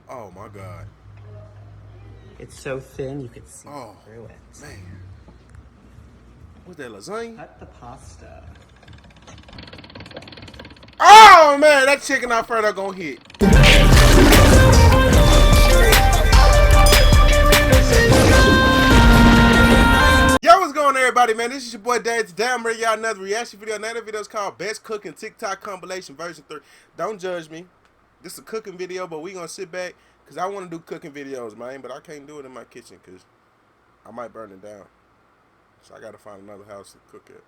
Oh my God. It's so thin you could see Oh, through it. man. What's that, lasagna? Cut the pasta. Oh, man, that chicken Alfredo gonna hit. Yo, what's going on, everybody, man? This is your boy Dad. Today I'm bringing y'all another reaction video. Another video is called Best Cooking TikTok Compilation version 3. Don't judge me. This is a cooking video, but we gonna sit back because I want to do cooking videos, man. But I can't do it in my kitchen because I might burn it down. So I gotta find another house to cook it.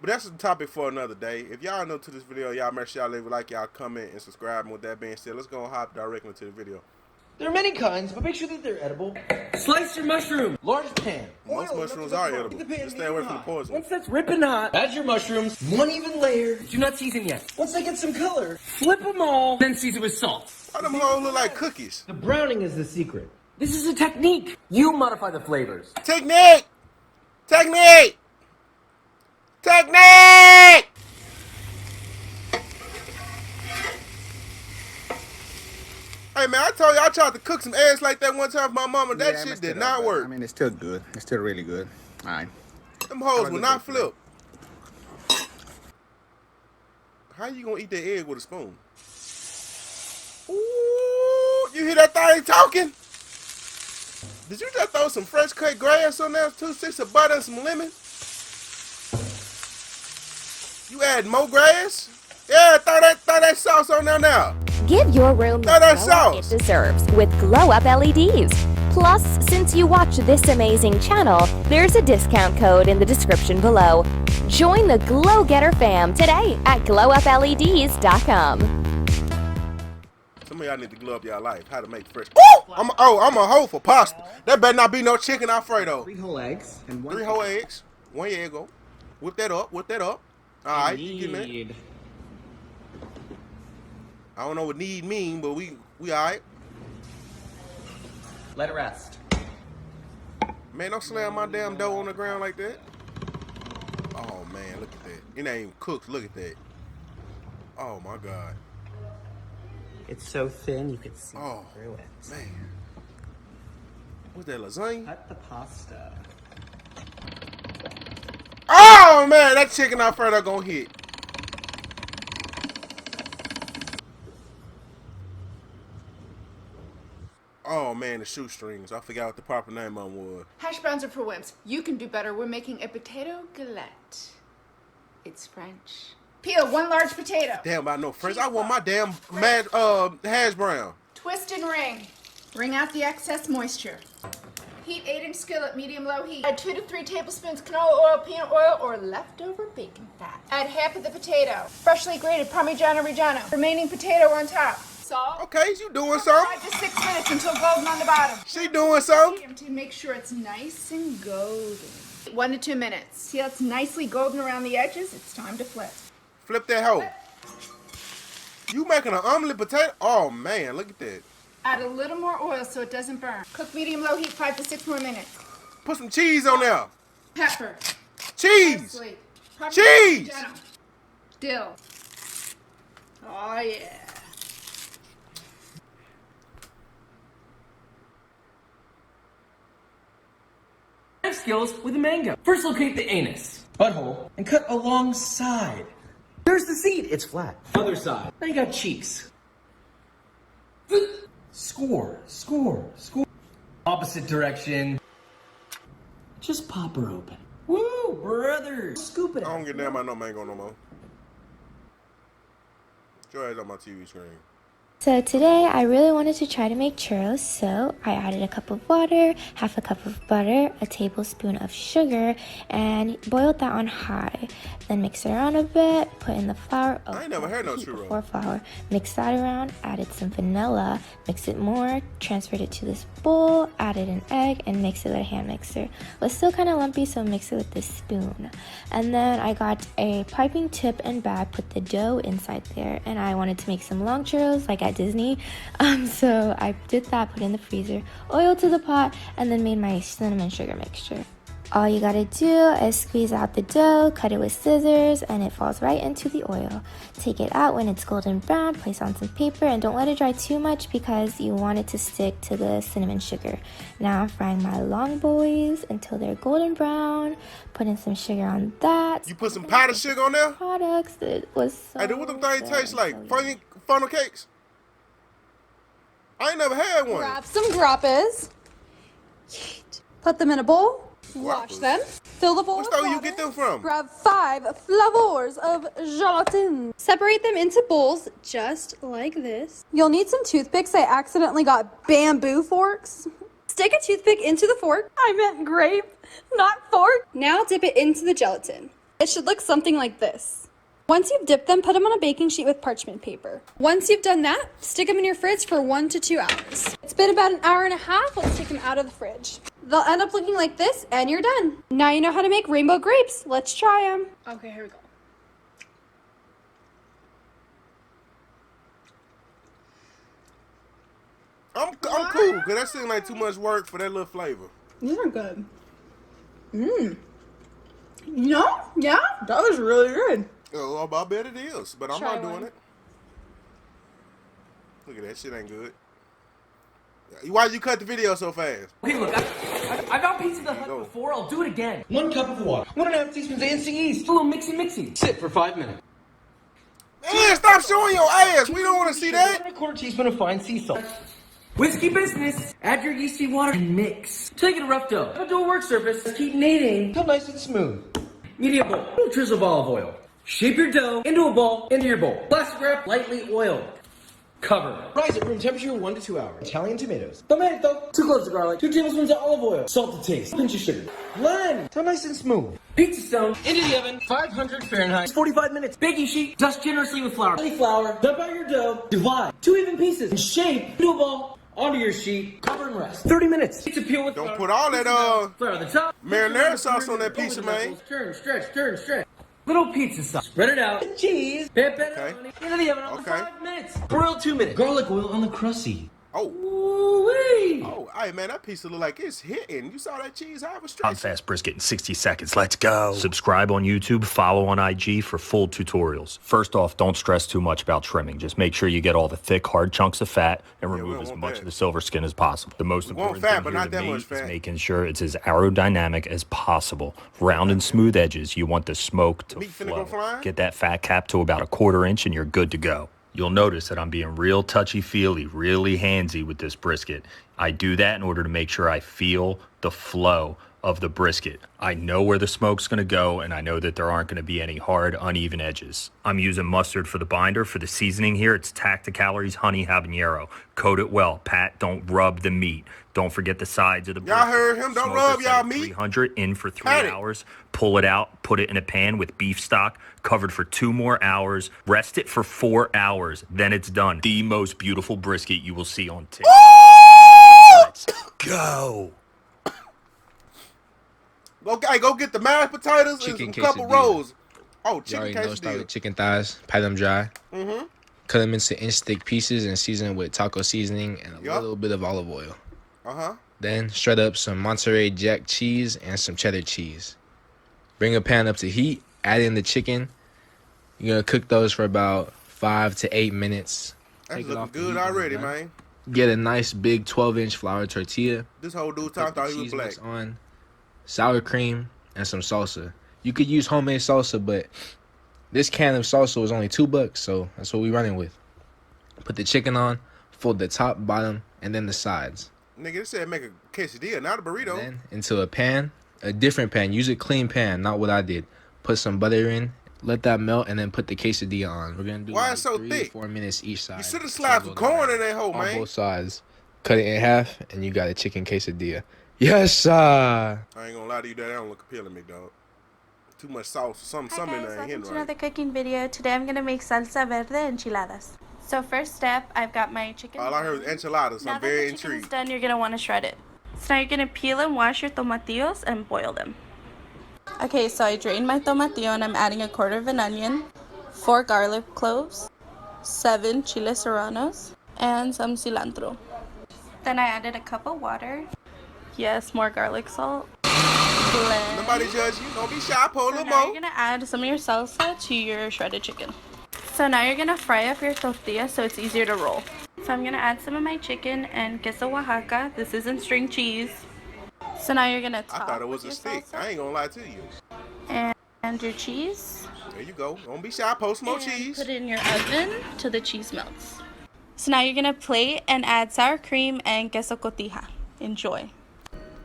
But that's the topic for another day. If y'all are new to this video, y'all make sure y'all leave a like, y'all comment, and subscribe. And with that being said, let's go and hop directly into the video. There are many kinds, but make sure that they're edible. Slice your mushroom. Large pan. Most mushrooms are edible. Just stay away from the poison. Once that's ripping hot, add your mushrooms. One even layer. Do not season yet. Once they get some color, flip them all, then season with salt. Why them hoes look like cookies? The browning is the secret. This is a technique. You modify the flavors. Technique! Technique! Technique! Hey man, I told you I tried to cook some eggs like that one time for my mama. That shit did not work. I mean, it's still good. It's still really good. All right. Them hoes will not flip. How you gonna eat that egg with a spoon? Ooh, you hear that thing talking? Did you just throw some fresh cut grass on there? 2 sticks of butter and some lemon? You add more grass? Yeah, throw that sauce on there now. Give your room the glow it deserves with Glow Up LEDs. Plus, since you watch this amazing channel, there's a discount code in the description below. Join the Glow Getter fam today at glowupleds.com. Some of y'all need to glow up y'all life. How to make fresh. Ooh! I'm a hoe for pasta. That better not be no chicken Alfredo. 3 whole eggs and 1 3 whole eggs. 1 Eggo. Whip that up. Whip that up. All right, you getting that? I don't know what need mean, but we all right. Let it rest. Man, don't slam my damn dough on the ground like that. Oh man, look at that. It ain't even cooked. Look at that. Oh my God. It's so thin you could see through it. Man. What's that, lasagna? Cut the pasta. Oh man, that chicken Alfredo gonna hit. Oh man, the shoestrings. I forgot what the proper name of them was. Hash browns are for wimps. You can do better. We're making a potato galette. It's French. Peel 1 large potato. Damn, I know French. I want my damn hash brown. Twist and wring. Wring out the excess moisture. Heat 8-inch skillet, medium-low heat. Add 2 to 3 tablespoons canola oil, peanut oil, or leftover bacon fat. Add half of the potato. Freshly grated Parmigiano Reggiano. Remaining potato on top. Salt. Okay, you doing something? 5 to 6 minutes until golden on the bottom. She doing something? To make sure it's nice and golden. 1 to 2 minutes. See how it's nicely golden around the edges? It's time to flip. Flip that hoe. You making an omelet potato? Oh man, look at that. Add a little more oil so it doesn't burn. Cook medium-low heat 5 to 6 more minutes. Put some cheese on there. Pepper. Cheese. Parsley. Cheese. Dill. Oh yeah. Skills with a mango. First locate the anus, butthole, and cut alongside. There's the seed. It's flat. Other side. Now you got cheeks. Score. Opposite direction. Just pop her open. Woo, brother. Scoop it out. I don't get down by no mango no more. Your ass on my TV screen. So today I really wanted to try to make churros, so I added a cup of water, half a cup of butter, a tablespoon of sugar, and boiled that on high. Then mix it around a bit, put in the flour. I ain't never heard no churro. Before flour. Mix that around, added some vanilla, mix it more, transferred it to this bowl, added an egg, and mix it with a hand mixer. It was still kind of lumpy, so mix it with this spoon. And then I got a piping tip and bag, put the dough inside there, and I wanted to make some long churros like at Disney. So I did that, put it in the freezer, oil to the pot, and then made my cinnamon sugar mixture. All you gotta do is squeeze out the dough, cut it with scissors, and it falls right into the oil. Take it out when it's golden brown, place on some paper, and don't let it dry too much because you want it to stick to the cinnamon sugar. Now I'm frying my long boys until they're golden brown, putting some sugar on that. You put some powdered sugar on there? Products, it was so Hey, dude, what them things good taste and like? so yummy. Funnel cakes? I ain't never had one. Grab some grappas. Put them in a bowl. Wash them. Fill the bowl What with store water. you get them from? Grab 5 flavors of gelatin. Separate them into bowls just like this. You'll need some toothpicks. I accidentally got bamboo forks. Stick a toothpick into the fork. I meant grape, not fork. Now dip it into the gelatin. It should look something like this. Once you've dipped them, put them on a baking sheet with parchment paper. Once you've done that, stick them in your fridge for 1 to 2 hours. It's been about an hour and a half. Let's take them out of the fridge. They'll end up looking like this, and you're done. Now you know how to make rainbow grapes. Let's try them. Okay, here we go. I'm cool, because that seems like too much work for that little flavor. These are good. No? Yeah? That was really good. Oh, I bet it is, but I'm Try not doing one. it. Look at that shit ain't good. Why'd you cut the video so fast? Okay, look, I got Pizza the Hut before. I'll do it again. 1 cup of water. 1.5 teaspoons of NC East. A little mixy. Sit for 5 minutes. Man, stop showing your ass. We don't want to see that. 1/4 teaspoon of fine sea salt. Whiskey business. Add your yeasty water and mix. Till you get a rough dough. Have a dual work surface. Keep kneading till nice and smooth. Medium bowl. A little drizzle of olive oil. Shape your dough into a ball, into your bowl. Plastic wrap, lightly oiled. Cover. Rise at room temperature 1 to 2 hours. Italian tomatoes. Tomato. 2 cloves of garlic. 2 tablespoons of olive oil. Salt to taste. Pinch of sugar. Blend till nice and smooth. Pizza stone. Into the oven. 500 Fahrenheit. 45 minutes. Baking sheet. Dust generously with flour. Flour. Dump out your dough. Divide. 2 even pieces. And shape into a ball. Onto your sheet. Cover and rest. 30 minutes. Pizza peel with Don't flour. put all that Flour on the top. marinara sauce on that pizza, Over the man. knuckles. Turn, stretch. Little pizza sauce. Spread it out. Cheese. Pepperoni. Into the oven on Okay. 5 minutes. Broil 2 minutes. Garlic oil on the crusty. Oh. Ooh-wee. Oh, hey, man, that pizza look like it's hitting. You saw that cheese? I was On stretching. Fast Brisket in 60 seconds. Let's go. Subscribe on YouTube, follow on IG for full tutorials. First off, don't stress too much about trimming. Just make sure you get all the thick, hard chunks of fat and we remove don't as want much that. of the silver skin as possible. The most We want important fat, thing but here not to that me much is fat. making sure it's as aerodynamic as possible. Round and smooth edges. You want the smoke to Meat finna go flow. flying? Get that fat cap to about 1/4 inch and you're good to go. You'll notice that I'm being real touchy-feely, really handsy with this brisket. I do that in order to make sure I feel the flow of the brisket. I know where the smoke's gonna go, and I know that there aren't gonna be any hard, uneven edges. I'm using mustard for the binder. For the seasoning here, it's Tacticalories Honey Habanero. Coat it well. Pat, don't rub the meat. Don't forget the sides of the brisket. Y'all heard him. Don't Smoke rub this at y'all meat. 300 in for 3 Pat it. hours. Pull it out, put it in a pan with beef stock, covered for 2 more hours. Rest it for 4 hours. Then it's done. The most beautiful brisket you will see on TikTok. Let's go. Okay, go get the mashed potatoes Chicken and a couple quesadilla. rolls. Oh, You chicken already know, start quesadilla. with chicken thighs, pat them dry. Cut them into inch thick pieces and season with taco seasoning and a Yup. little bit of olive oil. Uh-huh. Then shred up some Monterey Jack cheese and some cheddar cheese. Bring a pan up to heat, add in the chicken. You're gonna cook those for about 5 to 8 minutes. That's Take it looking off the good heat when it's already, done. man. Get a nice big 12-inch flour tortilla. This whole dude Put talked the thought he was cheese black. mix on, sour cream, and some salsa. You could use homemade salsa, but this can of salsa was only $2, so that's what we running with. Put the chicken on, fold the top, bottom, and then the sides. Nigga, it said make a quesadilla, not a burrito. Then into a pan, a different pan. Use a clean pan, not what I did. Put some butter in, let that melt, and then put the quesadilla on. We're gonna do Why like it's so 3 thick? to 4 minutes each side. You should have So slapped go some corn down in that hole, on man. both sides. Cut it in half, and you got a chicken quesadilla. Yes, sir. I ain't gonna lie to you, that don't look appealing to me, dog. Too much sauce, something in there ain't Welcome hitting to right. another cooking video. Today I'm gonna make salsa verde enchiladas. So first step, I've got my chicken. All I heard was enchiladas, so Now I'm that very the chicken is intrigued. done, you're gonna want to shred it. So now you're gonna peel and wash your tomatillos and boil them. Okay, so I drained my tomatillo and I'm adding 1/4 of an onion, 4 garlic cloves, 7 chile serranos, and some cilantro. Then I added a cup of water. Yes, more garlic salt. blend. Nobody judge you. Don't be shy. Pour a So little now more. you're gonna add some of your salsa to your shredded chicken. So now you're gonna fry up your tortilla so it's easier to roll. So I'm gonna add some of my chicken and queso Oaxaca. This isn't string cheese. So now you're gonna I top thought it with was a your stick. salsa I ain't gonna lie to you. and your cheese. There you go. Don't be shy. Pour some more And cheese. put it in your oven till the cheese melts. So now you're gonna plate and add sour cream and queso cotija. Enjoy.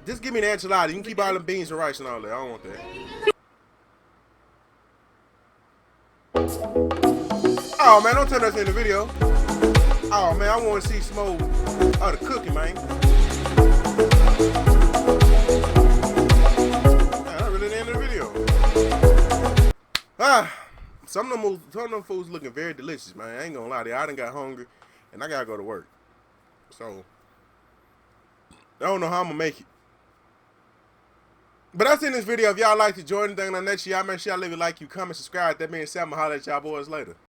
Just give me the enchilada. You can keep all them beans and rice and all that. I don't want that. Oh man, don't turn us in the video. Oh man, I want to see some more of the cooking, man. That's really the end of the video. Some of them foods looking very delicious, man. I ain't gonna lie to you. I done got hungry and I gotta go to work. So I don't know how I'm gonna make it. But that's in this video. If y'all like to join anything on next year, y'all make sure y'all leave a like, you comment, subscribe. That being said, I'm gonna holler at y'all boys later.